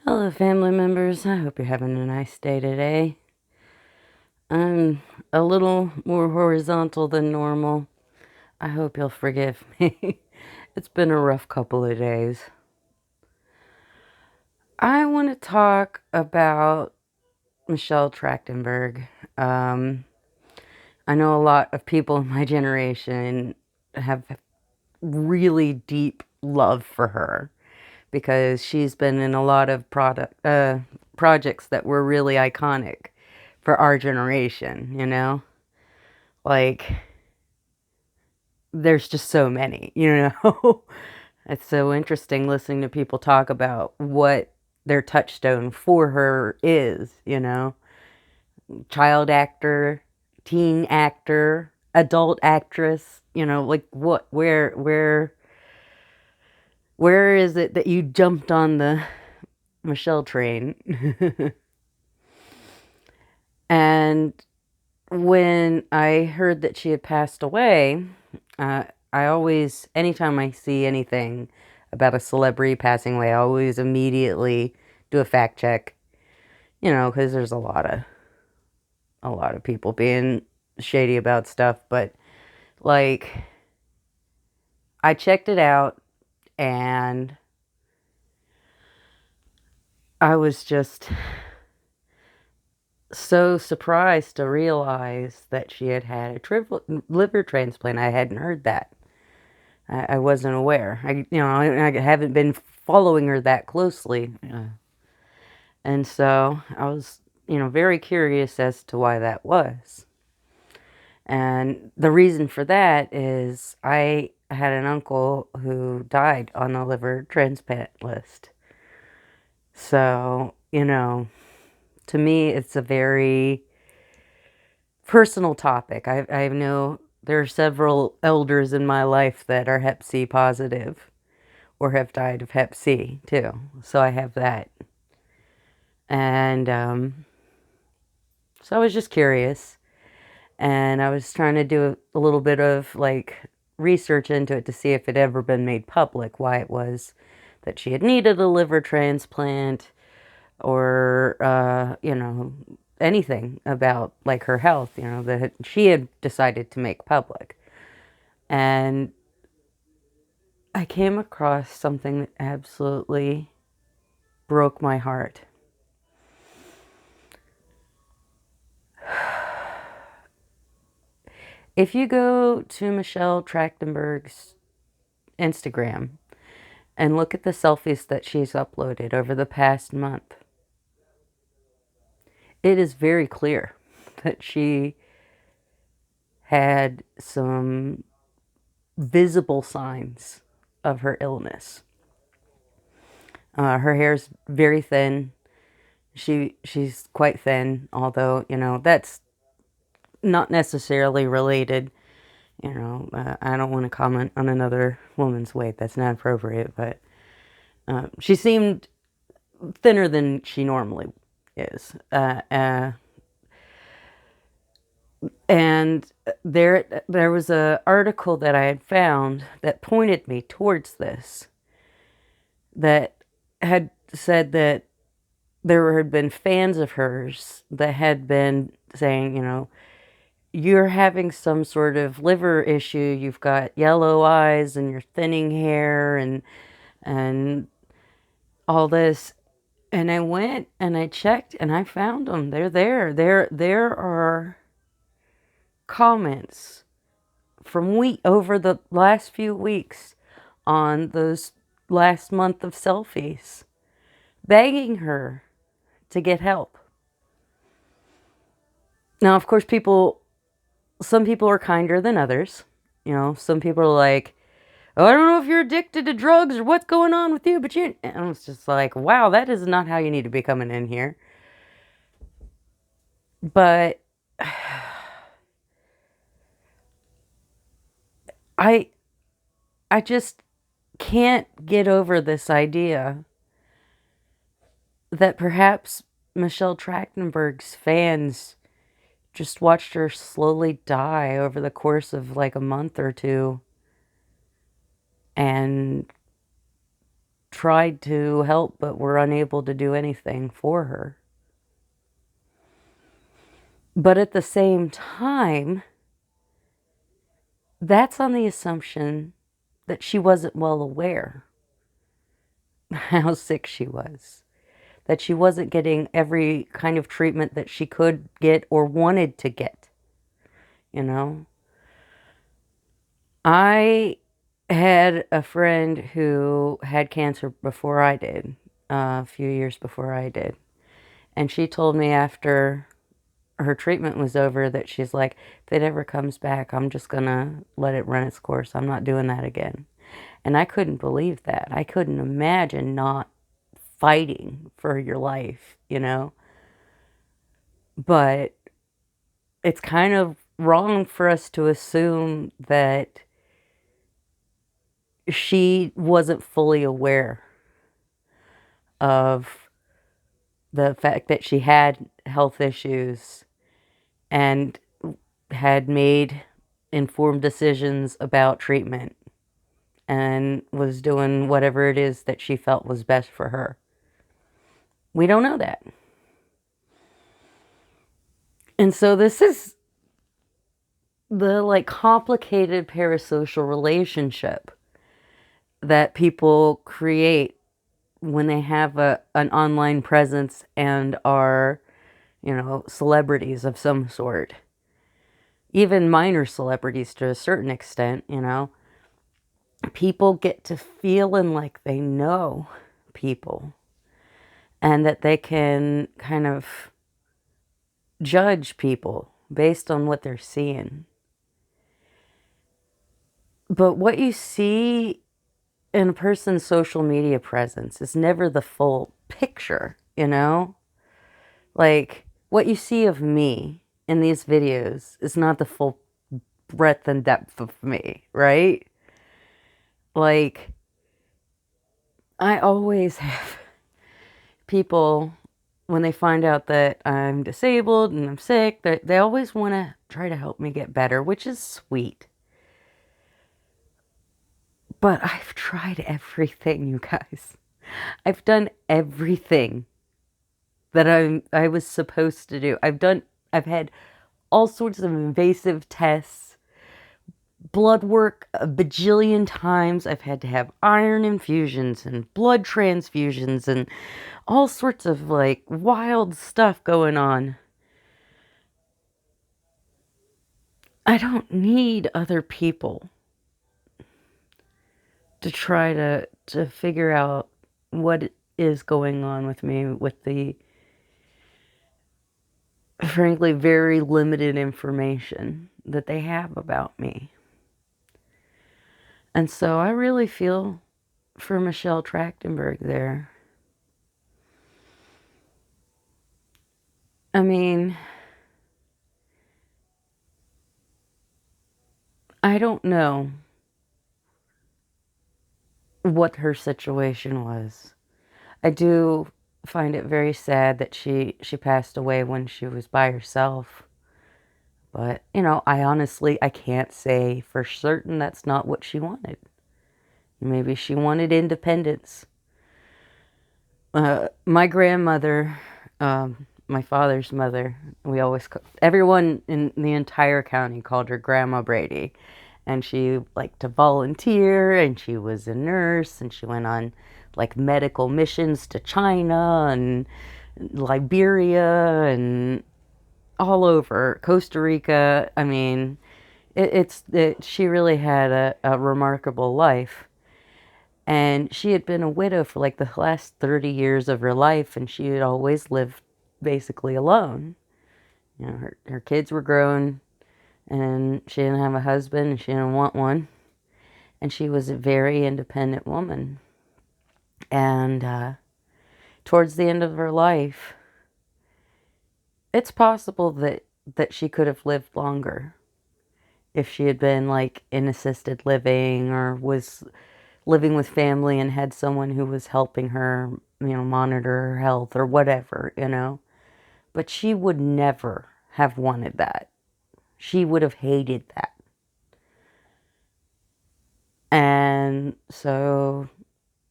Hello, family members. I hope you're having a nice day today. I'm a little more horizontal than normal. I hope you'll forgive me. It's been a rough couple of days. I want to talk about Michelle Trachtenberg. Um, I know a lot of people in my generation have really deep love for her because she's been in a lot of projects that were really iconic for our generation. Like, there's just so many. It's so interesting listening to people talk about what their touchstone for her is. Child actor, teen actor, adult actress, like what, where is it that you jumped on the Michelle train? And when I heard that she had passed away, uh, I always, anytime I see anything about a celebrity passing away, I always immediately do a fact check, because there's a lot of people being shady about stuff. But like, I checked it out, and I was just so surprised to realize that she had had a liver transplant. I hadn't heard that. I wasn't aware. I haven't been following her that closely. And so I was very curious as to why that was. And the reason for that is I had an uncle who died on the liver transplant list. So, to me, it's a very personal topic. I know there are several elders in my life that are Hep C positive or have died of Hep C too. So I have that. And so I was just curious. And I was trying to do a little bit of like research into it to see if it had ever been made public, why it was that she had needed a liver transplant or, anything about like her health, that she had decided to make public. And I came across something that absolutely broke my heart. If you go to Michelle Trachtenberg's Instagram and look at the selfies that she's uploaded over the past month, it is very clear that she had some visible signs of her illness. Her hair's very thin. She's quite thin, although that's not necessarily related. I don't want to comment on another woman's weight. That's not appropriate, but she seemed thinner than she normally is. And there was a article that I had found that pointed me towards this, that had said that there had been fans of hers that had been saying, you're having some sort of liver issue. You've got yellow eyes and you're thinning hair and all this. And I went and I checked and I found them. They're there. There are comments from over the last few weeks on those last month of selfies begging her to get help. Now, of course, some people are kinder than others. Some people are like, oh, I don't know if you're addicted to drugs or what's going on with you, but and I was just like, wow, that is not how you need to be coming in here. But I just can't get over this idea that perhaps Michelle Trachtenberg's fans just watched her slowly die over the course of like a month or two and tried to help but were unable to do anything for her. But at the same time, that's on the assumption that she wasn't well aware how sick she was, that she wasn't getting every kind of treatment that she could get or wanted to get, you know? I had a friend who had cancer before I did, a few years before I did. And she told me after her treatment was over that she's like, if it ever comes back, I'm just gonna let it run its course. I'm not doing that again. And I couldn't believe that. I couldn't imagine not fighting for your life, you know? But it's kind of wrong for us to assume that she wasn't fully aware of the fact that she had health issues and had made informed decisions about treatment and was doing whatever it is that she felt was best for her. We don't know that. And so this is the like complicated parasocial relationship that people create when they have an online presence and are, you know, celebrities of some sort. Even minor celebrities to a certain extent, you know. People get to feeling like they know people and that they can kind of judge people based on what they're seeing. But what you see in a person's social media presence is never the full picture, you know? Like, what you see of me in these videos is not the full breadth and depth of me, right? Like, I always have people, when they find out that I'm disabled and I'm sick, they always want to try to help me get better, which is sweet. But I've tried everything, you guys. I've done everything that I was supposed to do. I've had all sorts of invasive tests, blood work a bajillion times. I've had to have iron infusions and blood transfusions and all sorts of like wild stuff going on. I don't need other people to try to figure out what is going on with me with the frankly very limited information that they have about me. And so I really feel for Michelle Trachtenberg there. I mean, I don't know what her situation was. I do find it very sad that she passed away when she was by herself. But, you know, I can't say for certain that's not what she wanted. Maybe she wanted independence. My grandmother, my father's mother, everyone in the entire county called her Grandma Brady. And she liked to volunteer, and she was a nurse, and she went on like medical missions to China and Liberia and all over Costa Rica. I mean, she really had a remarkable life. And she had been a widow for like the last 30 years of her life, and she had always lived basically alone. You know, her kids were grown, and she didn't have a husband, and she didn't want one. And she was a very independent woman. And towards the end of her life, it's possible that she could have lived longer if she had been like in assisted living or was living with family and had someone who was helping her, you know, monitor her health or whatever, you know. But she would never have wanted that. She would have hated that. And so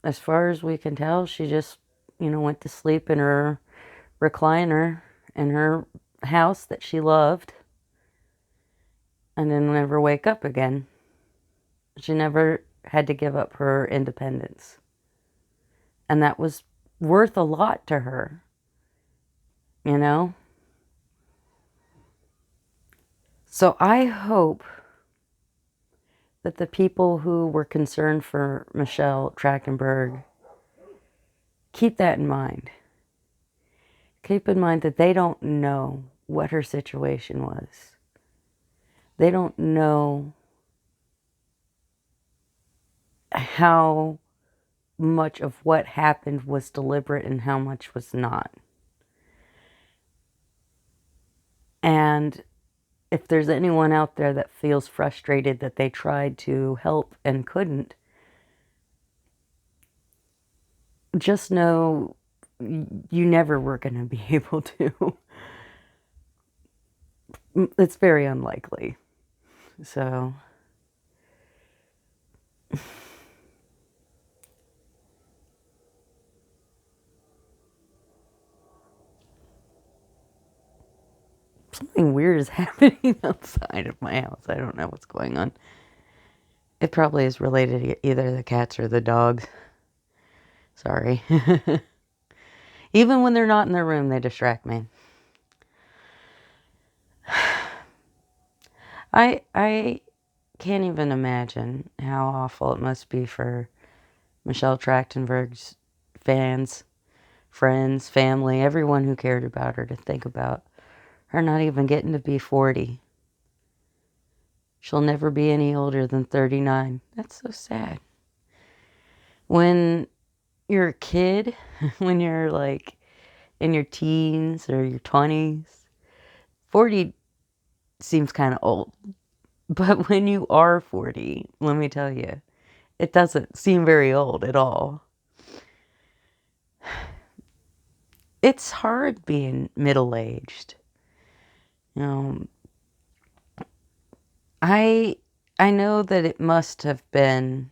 as far as we can tell, she just, went to sleep in her recliner in her house that she loved and then never wake up again. She never had to give up her independence. And that was worth a lot to her, you know? So I hope that the people who were concerned for Michelle Trachtenberg keep that in mind. Keep in mind that they don't know what her situation was. They don't know how much of what happened was deliberate and how much was not. And if there's anyone out there that feels frustrated that they tried to help and couldn't, just know you never were going to be able to. It's very unlikely. So, something weird is happening outside of my house. I don't know what's going on. It probably is related to either the cats or the dogs. Sorry. Even when they're not in their room, they distract me. I can't even imagine how awful it must be for Michelle Trachtenberg's fans, friends, family, everyone who cared about her to think about her not even getting to be 40. She'll never be any older than 39. That's so sad. When you're a kid, when you're like in your teens or your 20s, 40 seems kind of old. But when you are 40, let me tell you, it doesn't seem very old at all. It's hard being middle-aged. You know, I know that it must have been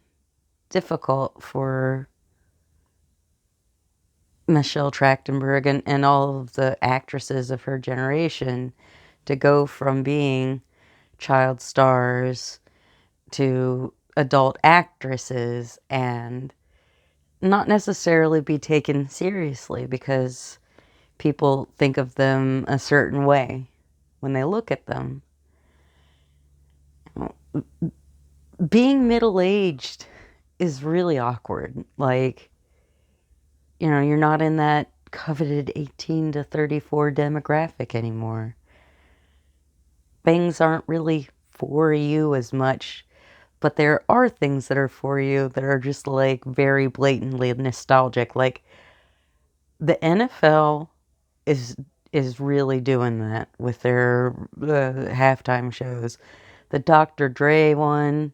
difficult for Michelle Trachtenberg and all of the actresses of her generation to go from being child stars to adult actresses and not necessarily be taken seriously because people think of them a certain way when they look at them. Being middle-aged is really awkward. Like, you're not in that coveted 18 to 34 demographic anymore. Things aren't really for you as much, but there are things that are for you that are just like very blatantly nostalgic. Like the NFL is really doing that with their halftime shows. The Dr. Dre one,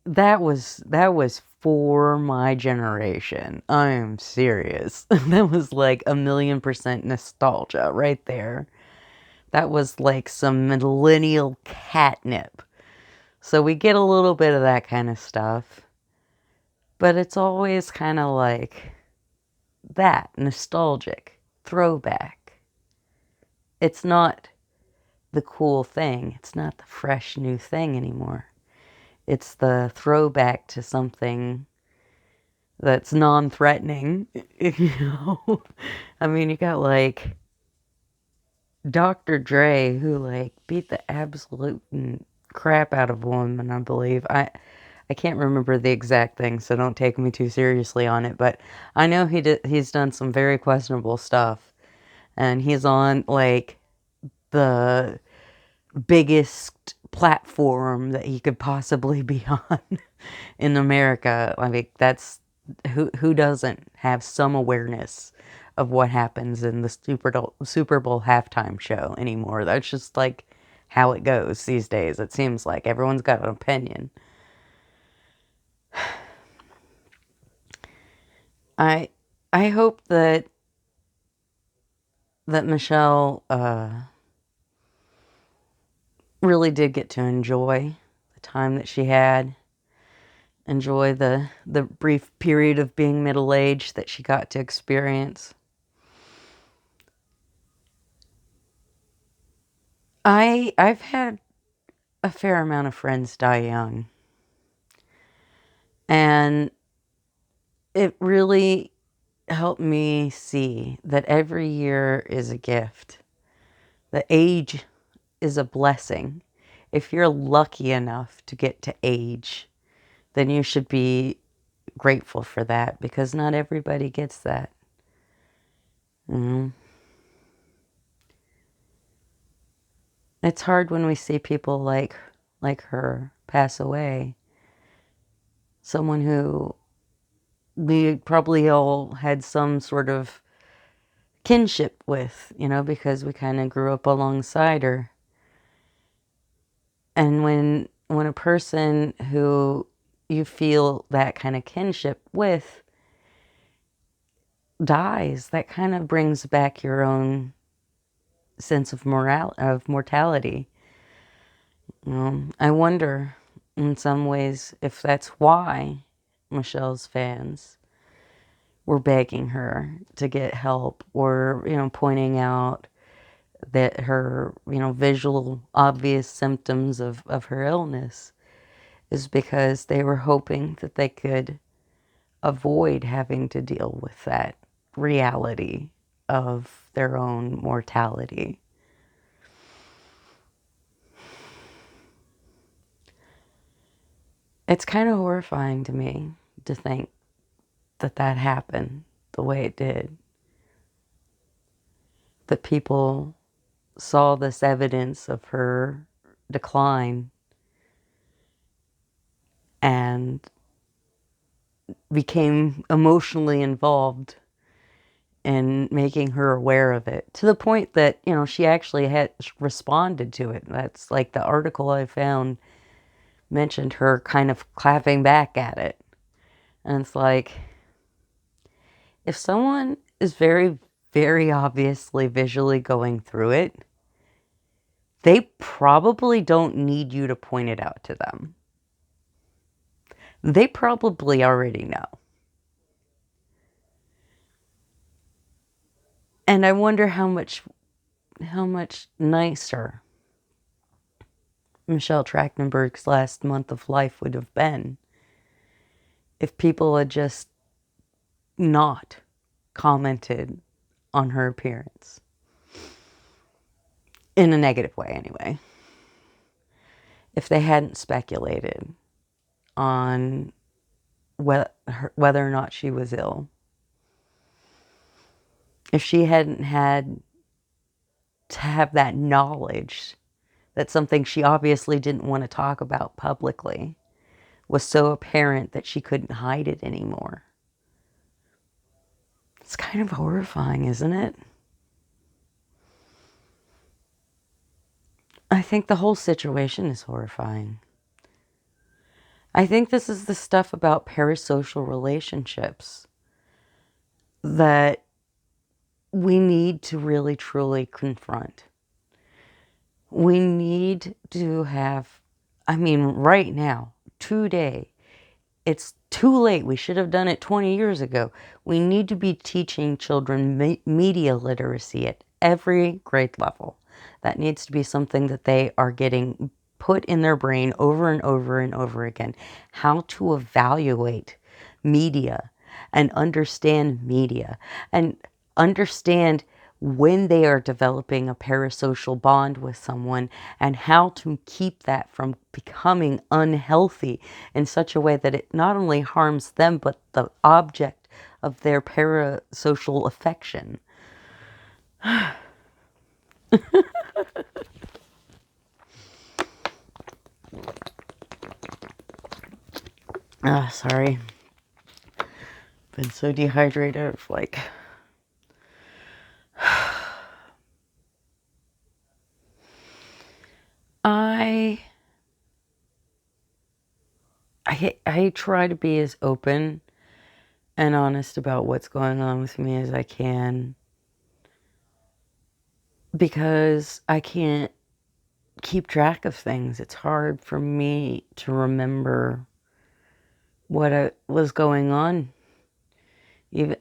that was for my generation. I am serious. That was like 1,000,000% nostalgia right there. That was like some millennial catnip. So we get a little bit of that kind of stuff. But it's always kind of like that, nostalgic, throwback. It's not the cool thing. It's not the fresh new thing anymore. It's the throwback to something that's non-threatening. I mean, you got like Dr. Dre who like beat the absolute crap out of a woman, I believe. I can't remember the exact thing, so don't take me too seriously on it, but I know he's done some very questionable stuff, and he's on like the biggest platform that he could possibly be on in America. I mean, that's who doesn't have some awareness of what happens in the Super Bowl halftime show anymore. That's just like how it goes these days. It seems like everyone's got an opinion. I I hope that Michelle really did get to enjoy the time that she had enjoy the brief period of being middle-aged that she got to experience. I've had a fair amount of friends die young, and it really helped me see that every year is a gift. The age is a blessing. If you're lucky enough to get to age, then you should be grateful for that, because not everybody gets that. It's hard when we see people like her pass away. Someone who we probably all had some sort of kinship with, because we kind of grew up alongside her. And when a person who you feel that kind of kinship with dies, that kind of brings back your own sense of mortality. I wonder in some ways if that's why Michelle's fans were begging her to get help, or pointing out that her visual obvious symptoms of her illness is because they were hoping that they could avoid having to deal with that reality of their own mortality. It's kind of horrifying to me to think that that happened the way it did. That people saw this evidence of her decline and became emotionally involved in making her aware of it, to the point that, she actually had responded to it. That's like the article I found mentioned her kind of clapping back at it. And it's like, if someone is very, very obviously visually going through it, they probably don't need you to point it out to them. They probably already know. And I wonder how much nicer Michelle Trachtenberg's last month of life would have been if people had just not commented on her appearance. In a negative way, anyway. If they hadn't speculated on whether or not she was ill. If she hadn't had to have that knowledge that something she obviously didn't want to talk about publicly was so apparent that she couldn't hide it anymore. It's kind of horrifying, isn't it? I think the whole situation is horrifying. I think this is the stuff about parasocial relationships that we need to really truly confront. We need to have, right now, today, it's too late. We should have done it 20 years ago. We need to be teaching children media literacy at every grade level. That needs to be something that they are getting put in their brain over and over and over again. How to evaluate media and understand when they are developing a parasocial bond with someone, and how to keep that from becoming unhealthy in such a way that it not only harms them, but the object of their parasocial affection. Sorry. Been so dehydrated, like... I try to be as open and honest about what's going on with me as I can, because I can't keep track of things. It's hard for me to remember was going on. Even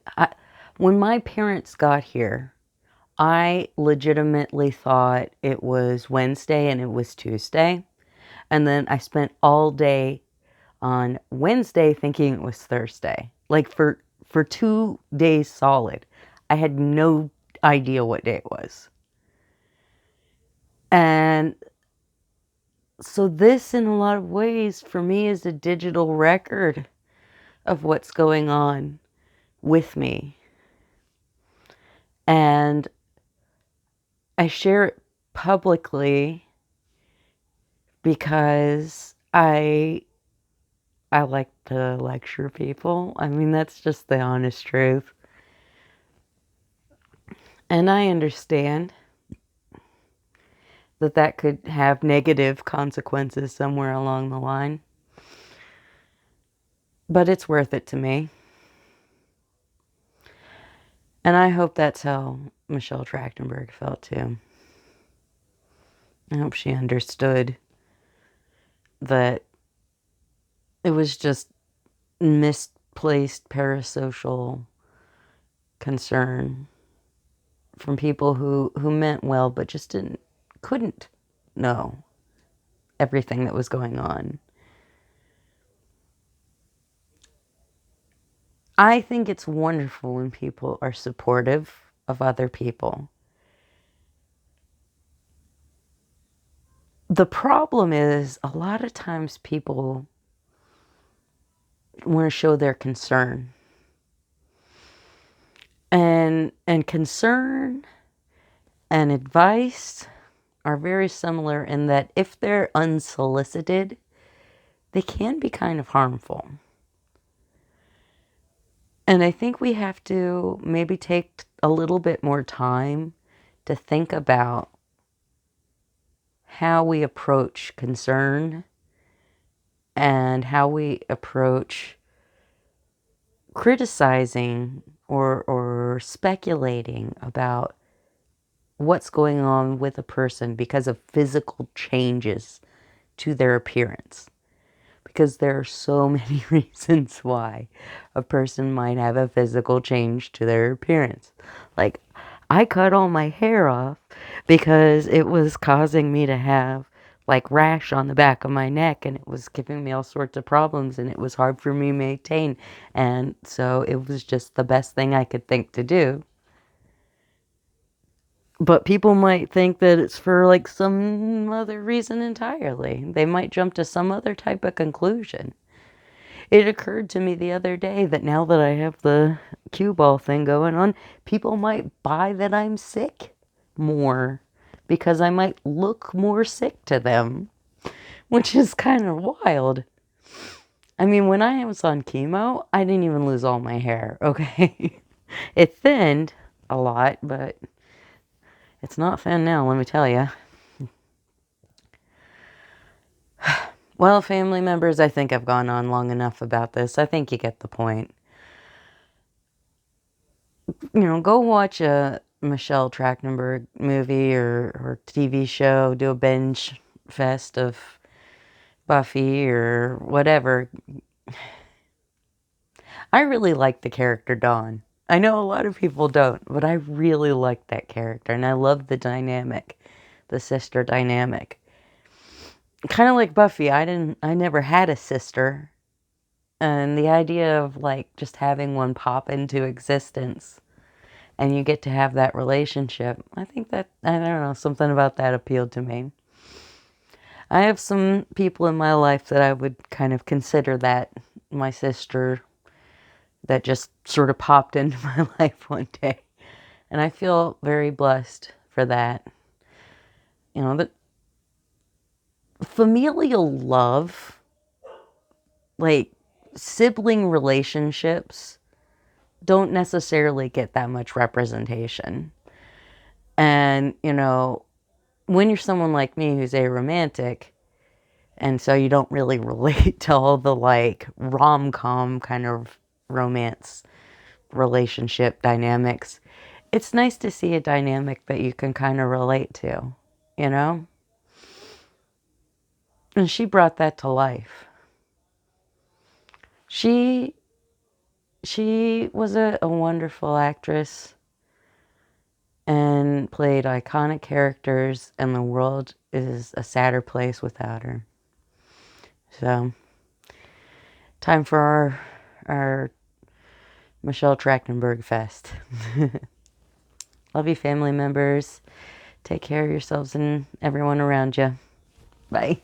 when my parents got here, I legitimately thought it was Wednesday and it was Tuesday. And then I spent all day on Wednesday thinking it was Thursday. Like for 2 days solid. I had no idea what day it was. And so this in a lot of ways for me is a digital record of what's going on with me. And I share it publicly because I like to lecture people. I mean, that's just the honest truth. And I understand that that could have negative consequences somewhere along the line. But it's worth it to me. And I hope that's how Michelle Trachtenberg felt too. I hope she understood that it was just misplaced parasocial concern from people who meant well but just couldn't know everything that was going on. I think it's wonderful when people are supportive of other people. The problem is a lot of times people want to show their concern. And concern and advice are very similar in that if they're unsolicited, they can be kind of harmful. And I think we have to maybe take a little bit more time to think about how we approach concern and how we approach criticizing or speculating about what's going on with a person because of physical changes to their appearance. Because there are so many reasons why a person might have a physical change to their appearance. Like, I cut all my hair off because it was causing me to have like rash on the back of my neck, and it was giving me all sorts of problems, and it was hard for me to maintain. And so it was just the best thing I could think to do. But people might think that it's for like some other reason entirely. They might jump to some other type of conclusion. It occurred to me the other day that now that I have the cue ball thing going on, people might buy that I'm sick more because I might look more sick to them, which is kind of wild. I mean, when I was on chemo, I didn't even lose all my hair, okay? It thinned a lot, but it's not thin now, let me tell you. Well, family members, I think I've gone on long enough about this. I think you get the point. You know, go watch a Michelle Trachtenberg movie or TV show, do a binge fest of Buffy or whatever. I really like the character Dawn. I know a lot of people don't, but I really like that character, and I love the dynamic, the sister dynamic. Kind of like Buffy, I never had a sister, and the idea of like just having one pop into existence and you get to have that relationship. I think that, I don't know, something about that appealed to me. I have some people in my life that I would kind of consider that my sister that just sort of popped into my life one day. And I feel very blessed for that. You know, that familial love, like sibling relationships, don't necessarily get that much representation. And, you know, when you're someone like me who's aromantic, and so you don't really relate to all the like rom-com kind of romance relationship dynamics, it's nice to see a dynamic that you can kind of relate to, you know? And she brought that to life. She was a wonderful actress and played iconic characters, and the world is a sadder place without her. So, time for our Michelle Trachtenberg Fest. Love you, family members. Take care of yourselves and everyone around you. Bye.